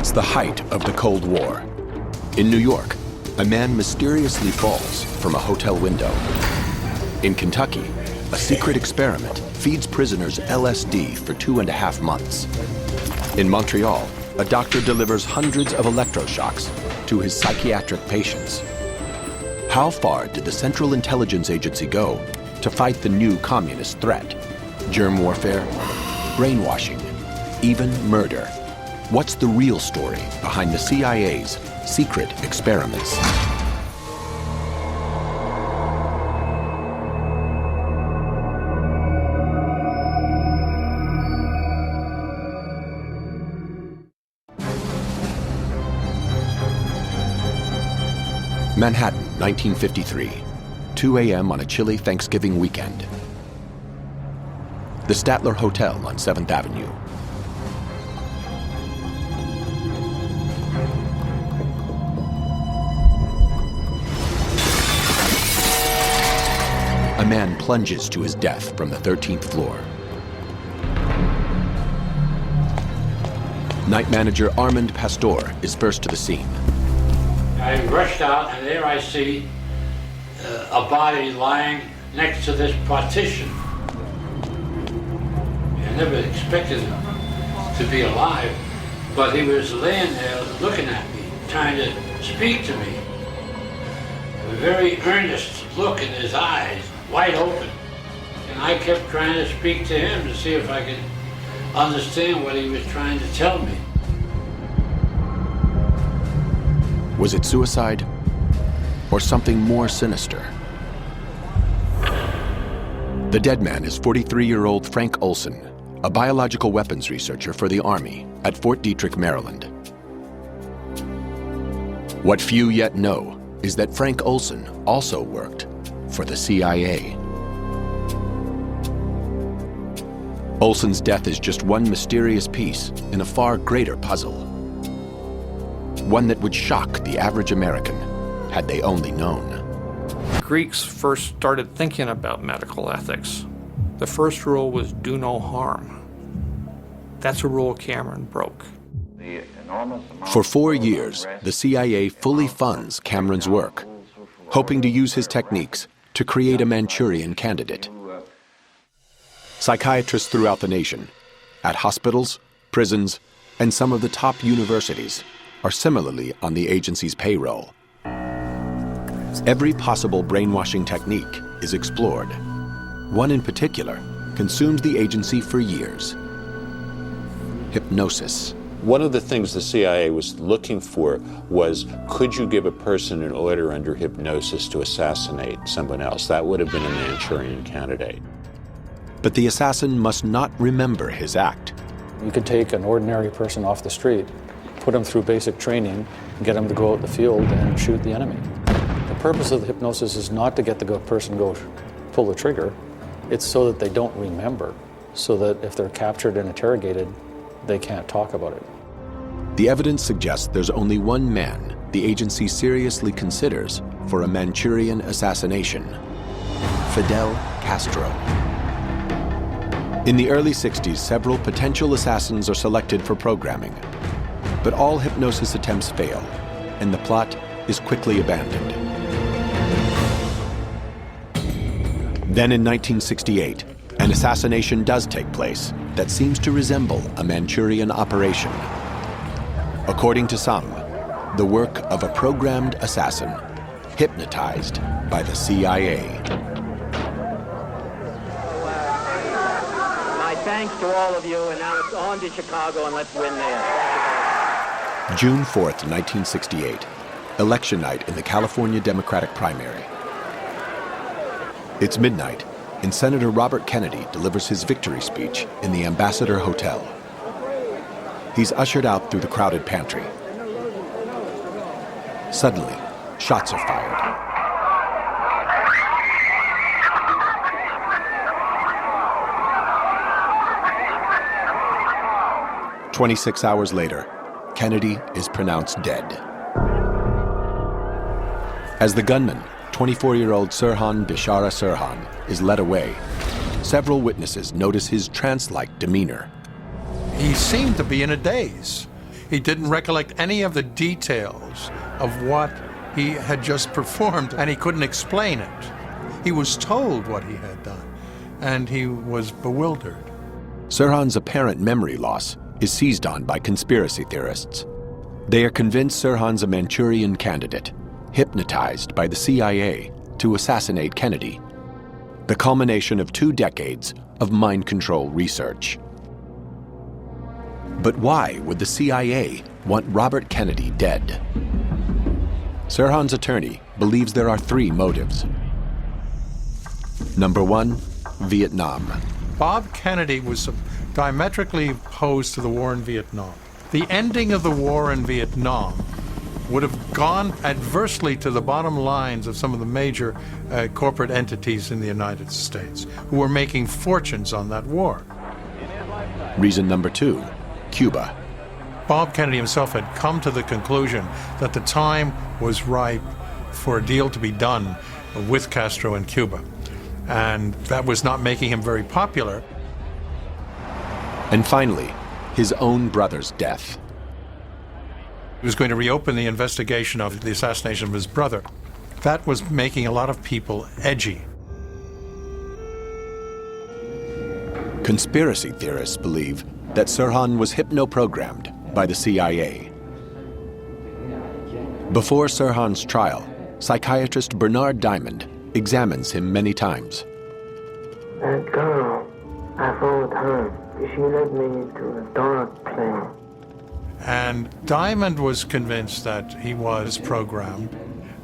It's the height of the Cold War. In New York, a man mysteriously falls from a hotel window. In Kentucky, a secret experiment feeds prisoners LSD for 2.5 months. In Montreal, a doctor delivers hundreds of electroshocks to his psychiatric patients. How far did the Central Intelligence Agency go to fight the new communist threat? Germ warfare, brainwashing, even murder. What's the real story behind the CIA's secret experiments? Manhattan, 1953, 2 a.m. on a chilly Thanksgiving weekend. The Statler Hotel on 7th Avenue. A man plunges to his death from the 13th floor. Night manager Armand Pastor is first to the scene. I rushed out, and there I see a body lying next to this partition. I never expected him to be alive, but he was laying there looking at me, trying to speak to me. A very earnest look in his eyes, wide open. And I kept trying to speak to him to see if I could understand what he was trying to tell me. Was it suicide or something more sinister? The dead man is 43-year-old Frank Olson, a biological weapons researcher for the Army at Fort Detrick, Maryland. What few yet know is that Frank Olson also worked for the CIA. Olson's death is just one mysterious piece in a far greater puzzle. One that would shock the average American had they only known. Greeks first started thinking about medical ethics. The first rule was do no harm. That's a rule Cameron broke. For 4 years, the CIA fully funds Cameron's work, hoping to use his techniques to create a Manchurian candidate. Psychiatrists throughout the nation, at hospitals, prisons, and some of the top universities, are similarly on the agency's payroll. Every possible brainwashing technique is explored. One in particular consumed the agency for years: hypnosis. One of the things the CIA was looking for was, could you give a person an order under hypnosis to assassinate someone else? That would have been a Manchurian candidate. But the assassin must not remember his act. You could take an ordinary person off the street, put him through basic training, and get him to go out in the field and shoot the enemy. The purpose of the hypnosis is not to get the person to go pull the trigger. It's so that they don't remember, so that if they're captured and interrogated, they can't talk about it. The evidence suggests there's only one man the agency seriously considers for a Manchurian assassination: Fidel Castro. In the early 60s, several potential assassins are selected for programming. But all hypnosis attempts fail, and the plot is quickly abandoned. Then in 1968, an assassination does take place that seems to resemble a Manchurian operation. According to some, the work of a programmed assassin hypnotized by the CIA. My thanks to all of you, and now it's on to Chicago, and let's win there. June 4th, 1968, election night in the California Democratic primary. It's midnight, and Senator Robert Kennedy delivers his victory speech in the Ambassador Hotel. He's ushered out through the crowded pantry. Suddenly, shots are fired. "26 hours later, Kennedy is pronounced dead. As the gunman, 24-year-old Sirhan Bishara Sirhan, is led away, several witnesses notice his trance-like demeanor. He seemed to be in a daze. He didn't recollect any of the details of what he had just performed, and he couldn't explain it. He was told what he had done, and he was bewildered. Sirhan's apparent memory loss is seized on by conspiracy theorists. They are convinced Sirhan's a Manchurian candidate, hypnotized by the CIA to assassinate Kennedy, the culmination of 2 decades of mind control research. But why would the CIA want Robert Kennedy dead? Sirhan's attorney believes there are 3 motives. Number 1, Vietnam. Bob Kennedy was diametrically opposed to the war in Vietnam. The ending of the war in Vietnam would have gone adversely to the bottom lines of some of the major corporate entities in the United States who were making fortunes on that war. Reason number 2, Cuba. Bob Kennedy himself had come to the conclusion that the time was ripe for a deal to be done with Castro in Cuba, and that was not making him very popular. And finally, his own brother's death. He was going to reopen the investigation of the assassination of his brother. That was making a lot of people edgy. Conspiracy theorists believe that Sirhan was hypno-programmed by the CIA. Before Sirhan's trial, psychiatrist Bernard Diamond examines him many times. That girl, I followed her. She led me into a dark place. And Diamond was convinced that he was programmed,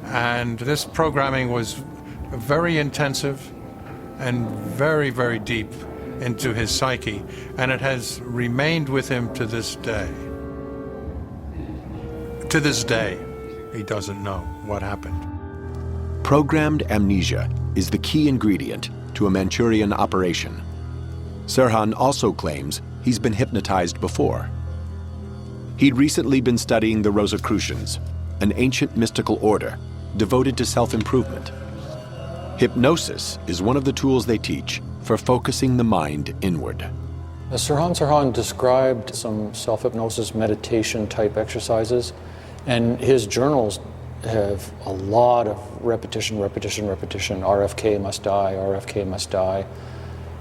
and this programming was very intensive and very, very deep into his psyche, and it has remained with him to this day. To this day, he doesn't know what happened. Programmed amnesia is the key ingredient to a Manchurian operation. Sirhan also claims he's been hypnotized before. He'd recently been studying the Rosicrucians, an ancient mystical order devoted to self-improvement. Hypnosis is one of the tools they teach for focusing the mind inward. Sirhan described some self-hypnosis meditation type exercises, and his journals have a lot of repetition, RFK must die, RFK must die,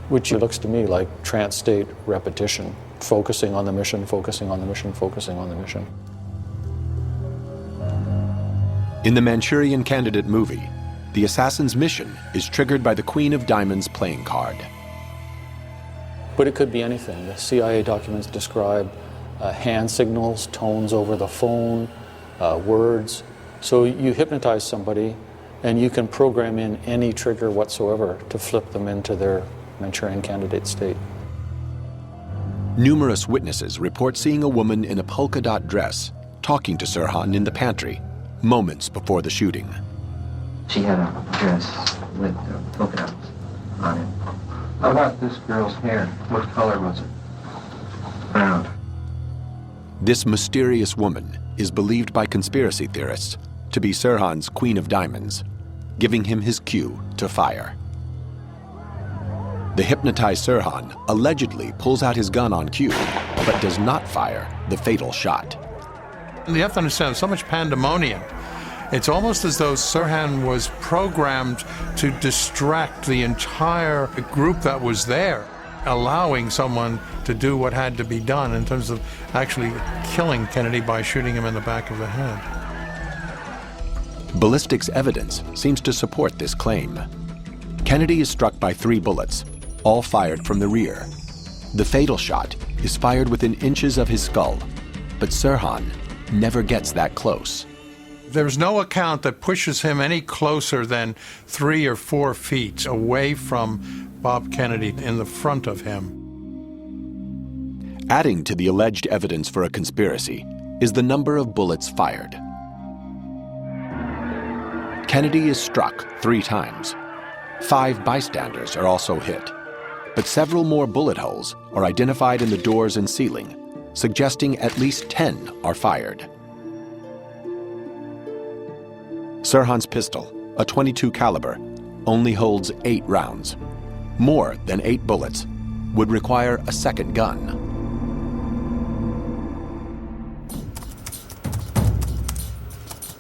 which looks to me like trance state repetition, focusing on the mission, focusing on the mission, focusing on the mission. In the Manchurian Candidate movie, the assassin's mission is triggered by the Queen of Diamonds playing card. But it could be anything. The CIA documents describe hand signals, tones over the phone, words. So you hypnotize somebody and you can program in any trigger whatsoever to flip them into their Manchurian Candidate state. Numerous witnesses report seeing a woman in a polka dot dress talking to Sirhan in the pantry moments before the shooting. She had a dress with polka dots on it. How about this girl's hair? What color was it? Brown. This mysterious woman is believed by conspiracy theorists to be Sirhan's Queen of Diamonds, giving him his cue to fire. The hypnotized Sirhan allegedly pulls out his gun on cue, but does not fire the fatal shot. And you have to understand, so much pandemonium. It's almost as though Sirhan was programmed to distract the entire group that was there, allowing someone to do what had to be done in terms of actually killing Kennedy by shooting him in the back of the head. Ballistics evidence seems to support this claim. Kennedy is struck by 3 bullets, all fired from the rear. The fatal shot is fired within inches of his skull, but Sirhan never gets that close. There's no account that pushes him any closer than 3 or 4 feet away from Bob Kennedy in the front of him. Adding to the alleged evidence for a conspiracy is the number of bullets fired. Kennedy is struck 3 times. 5 bystanders are also hit, but several more bullet holes are identified in the doors and ceiling, suggesting at least 10 are fired. Sirhan's pistol, a .22 caliber, only holds 8 rounds. More than 8 bullets would require a second gun.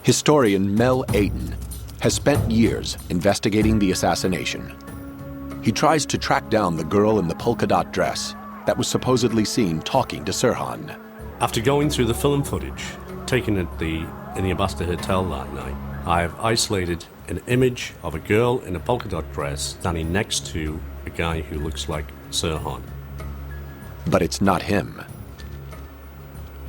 Historian Mel Ayton has spent years investigating the assassination. He tries to track down the girl in the polka dot dress that was supposedly seen talking to Sirhan. After going through the film footage taken in the Ambassador Hotel that night, I have isolated an image of a girl in a polka dot dress standing next to a guy who looks like Sirhan. But it's not him.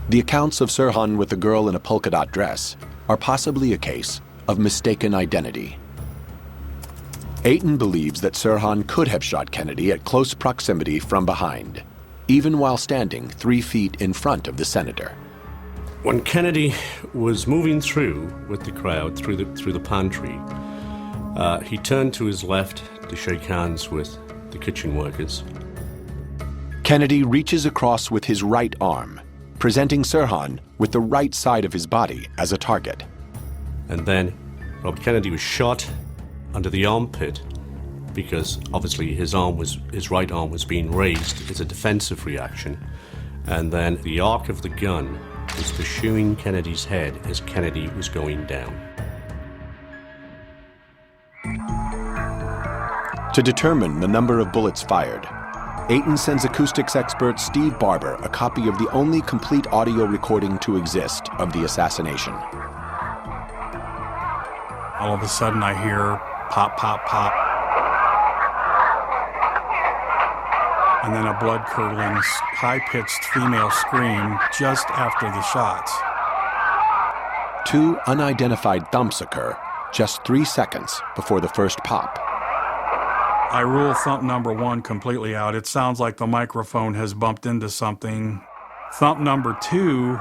The accounts of Sirhan with the girl in a polka dot dress are possibly a case of mistaken identity. Ayton believes that Sirhan could have shot Kennedy at close proximity from behind, even while standing 3 feet in front of the senator. When Kennedy was moving through with the crowd through the pantry, he turned to his left to shake hands with the kitchen workers. Kennedy reaches across with his right arm, presenting Sirhan with the right side of his body as a target. And then Robert Kennedy was shot under the armpit because obviously his right arm was being raised as a defensive reaction. And then the arc of the gun was pursuing Kennedy's head as Kennedy was going down. To determine the number of bullets fired, Ayton sends acoustics expert Steve Barber a copy of the only complete audio recording to exist of the assassination. All of a sudden I hear pop, pop, pop. And then a blood-curdling, high-pitched female scream just after the shots. 2 unidentified thumps occur just 3 seconds before the first pop. I rule thump number 1 completely out. It sounds like the microphone has bumped into something. Thump number 2,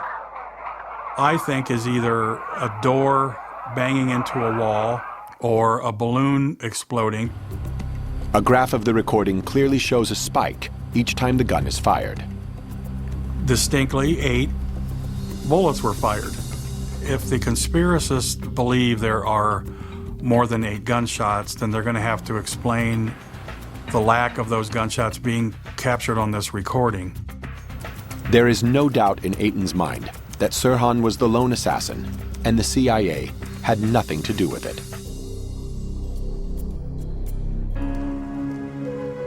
I think, is either a door banging into a wall or a balloon exploding. A graph of the recording clearly shows a spike each time the gun is fired. Distinctly, 8 bullets were fired. If the conspiracists believe there are more than 8 gunshots, then they're going to have to explain the lack of those gunshots being captured on this recording. There is no doubt in Ayton's mind that Sirhan was the lone assassin, and the CIA had nothing to do with it.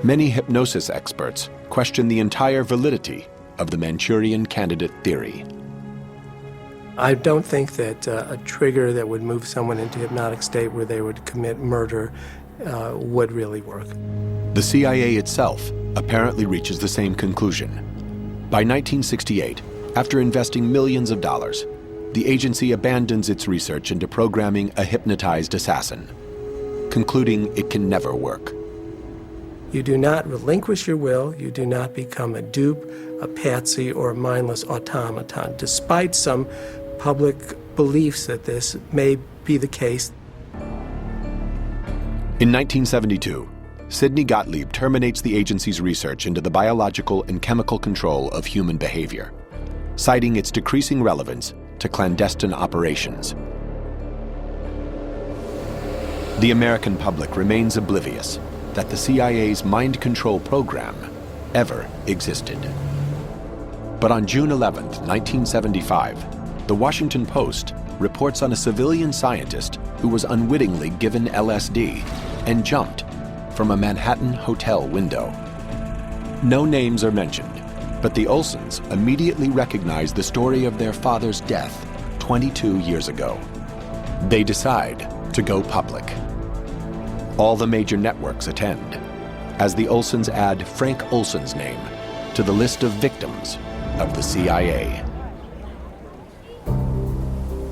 Many hypnosis experts question the entire validity of the Manchurian Candidate theory. I don't think that a trigger that would move someone into a hypnotic state where they would commit murder would really work. The CIA itself apparently reaches the same conclusion. By 1968, after investing millions of dollars, the agency abandons its research into programming a hypnotized assassin, concluding it can never work. You do not relinquish your will, you do not become a dupe, a patsy, or a mindless automaton, despite some public beliefs that this may be the case. In 1972, Sidney Gottlieb terminates the agency's research into the biological and chemical control of human behavior, citing its decreasing relevance to clandestine operations. The American public remains oblivious that the CIA's mind control program ever existed. But on June 11, 1975, the Washington Post reports on a civilian scientist who was unwittingly given LSD and jumped from a Manhattan hotel window. No names are mentioned, but the Olsons immediately recognized the story of their father's death 22 years ago. They decide to go public. All the major networks attend, as the Olsons add Frank Olson's name to the list of victims of the CIA.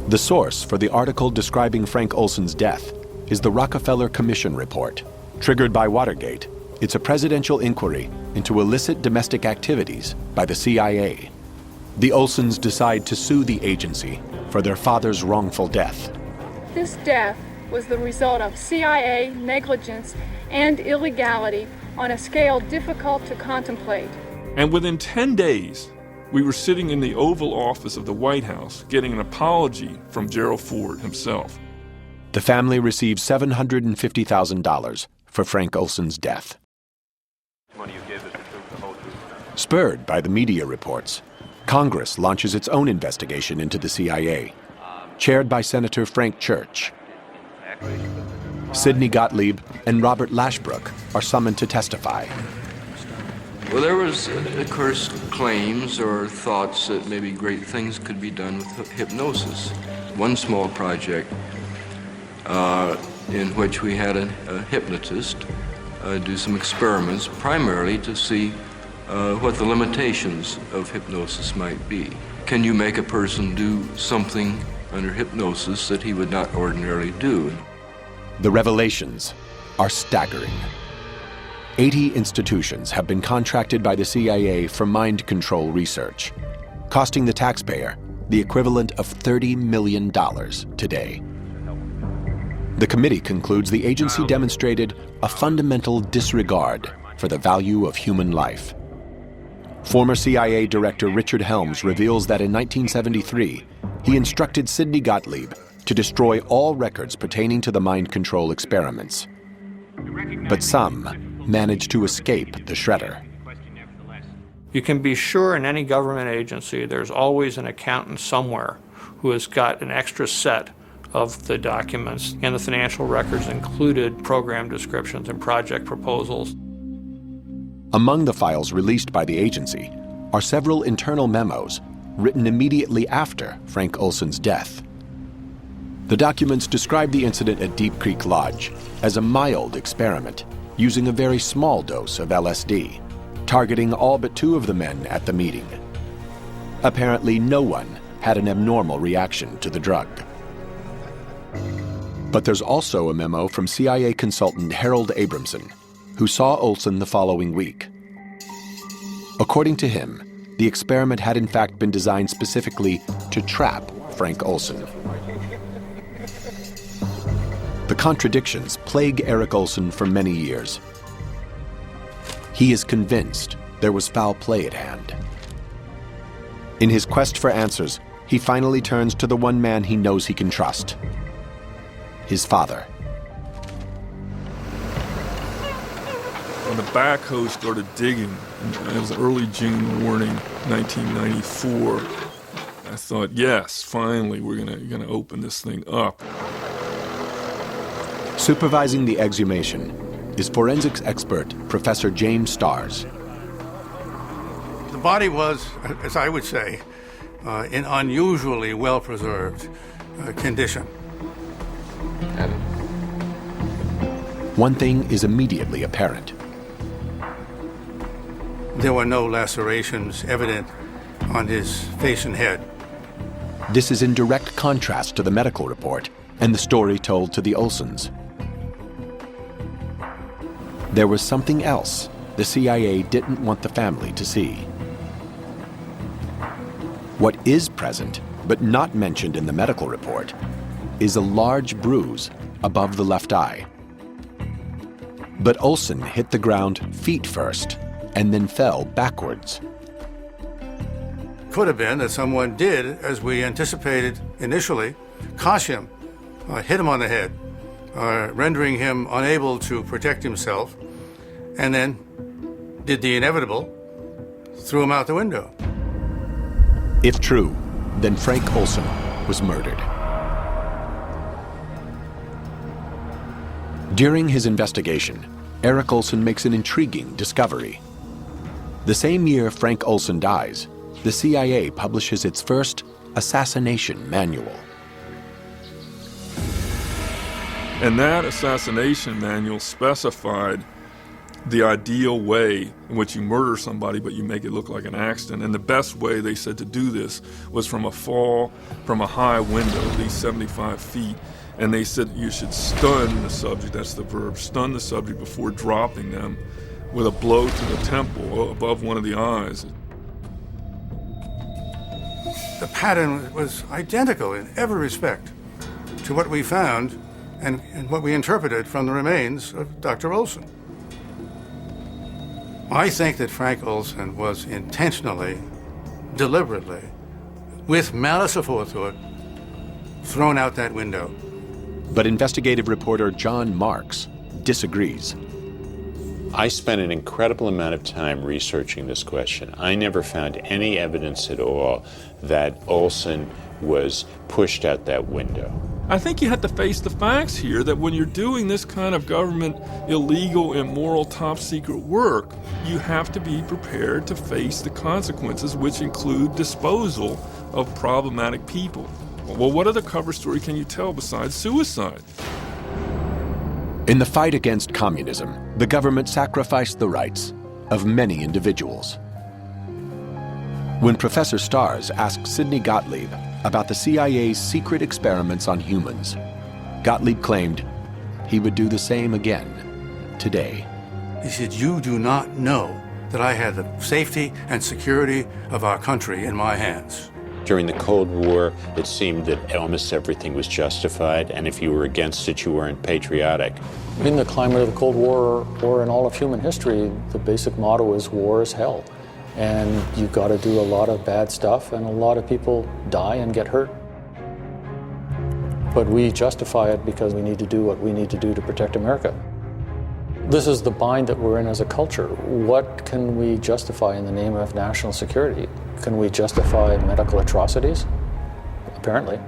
The source for the article describing Frank Olson's death is the Rockefeller Commission report. Triggered by Watergate, it's a presidential inquiry into illicit domestic activities by the CIA. The Olsons decide to sue the agency for their father's wrongful death. This death was the result of CIA negligence and illegality on a scale difficult to contemplate. And within 10 days, we were sitting in the Oval Office of the White House getting an apology from Gerald Ford himself. The family receives $750,000 for Frank Olson's death. Spurred by the media reports, Congress launches its own investigation into the CIA. chaired by Senator Frank Church. Sidney Gottlieb and Robert Lashbrook are summoned to testify. Well, there was, of course, claims or thoughts that maybe great things could be done with hypnosis. One small project in which we had a hypnotist do some experiments, primarily to see what the limitations of hypnosis might be. Can you make a person do something under hypnosis that he would not ordinarily do? The revelations are staggering. 80 institutions have been contracted by the CIA for mind control research, costing the taxpayer the equivalent of $30 million today. The committee concludes the agency demonstrated a fundamental disregard for the value of human life. Former CIA Director Richard Helms reveals that in 1973, he instructed Sidney Gottlieb to destroy all records pertaining to the mind control experiments. But some managed to escape the shredder. You can be sure in any government agency there's always an accountant somewhere who has got an extra set of the documents, and the financial records included program descriptions and project proposals. Among the files released by the agency are several internal memos written immediately after Frank Olson's death. The documents describe the incident at Deep Creek Lodge as a mild experiment using a very small dose of LSD, targeting all but 2 of the men at the meeting. Apparently, no one had an abnormal reaction to the drug. But there's also a memo from CIA consultant Harold Abramson, who saw Olson the following week. According to him, the experiment had in fact been designed specifically to trap Frank Olson. The contradictions plague Eric Olson for many years. He is convinced there was foul play at hand. In his quest for answers, he finally turns to the one man he knows he can trust: his father. When the backhoe started digging, it was early June morning, 1994, I thought, yes, finally, we're gonna open this thing up. Supervising the exhumation is forensics expert Professor James Starrs. The body was, as I would say, in unusually well-preserved condition. One thing is immediately apparent. There were no lacerations evident on his face and head. This is in direct contrast to the medical report and the story told to the Olsons. There was something else the CIA didn't want the family to see. What is present, but not mentioned in the medical report, is a large bruise above the left eye. But Olson hit the ground feet first and then fell backwards. Could have been that someone did, as we anticipated initially, cosh him, hit him on the head, rendering him unable to protect himself, and then did the inevitable, threw him out the window. If true, then Frank Olson was murdered. During his investigation, Eric Olson makes an intriguing discovery. The same year Frank Olson dies, the CIA publishes its first assassination manual. And that assassination manual specified the ideal way in which you murder somebody, but you make it look like an accident. And the best way, they said, to do this was from a fall from a high window, at least 75 feet. And they said you should stun the subject, that's the verb, stun the subject before dropping them with a blow to the temple above one of the eyes. The pattern was identical in every respect to what we found and what we interpreted from the remains of Dr. Olson. I think that Frank Olson was intentionally, deliberately, with malice aforethought, thrown out that window. But investigative reporter John Marks disagrees. I spent an incredible amount of time researching this question. I never found any evidence at all that Olson was pushed out that window. I think you have to face the facts here that when you're doing this kind of government illegal, immoral, top secret work, you have to be prepared to face the consequences, which include disposal of problematic people. Well, what other cover story can you tell besides suicide? In the fight against communism, the government sacrificed the rights of many individuals. When Professor Starrs asked Sidney Gottlieb about the CIA's secret experiments on humans, Gottlieb claimed he would do the same again today. He said, "You do not know that I had the safety and security of our country in my hands." During the Cold War, it seemed that almost everything was justified, and if you were against it, you weren't patriotic. In the climate of the Cold War, or in all of human history, the basic motto is war is hell. And you've got to do a lot of bad stuff, and a lot of people die and get hurt. But we justify it because we need to do what we need to do to protect America. This is the bind that we're in as a culture. What can we justify in the name of national security? Can we justify medical atrocities? Apparently.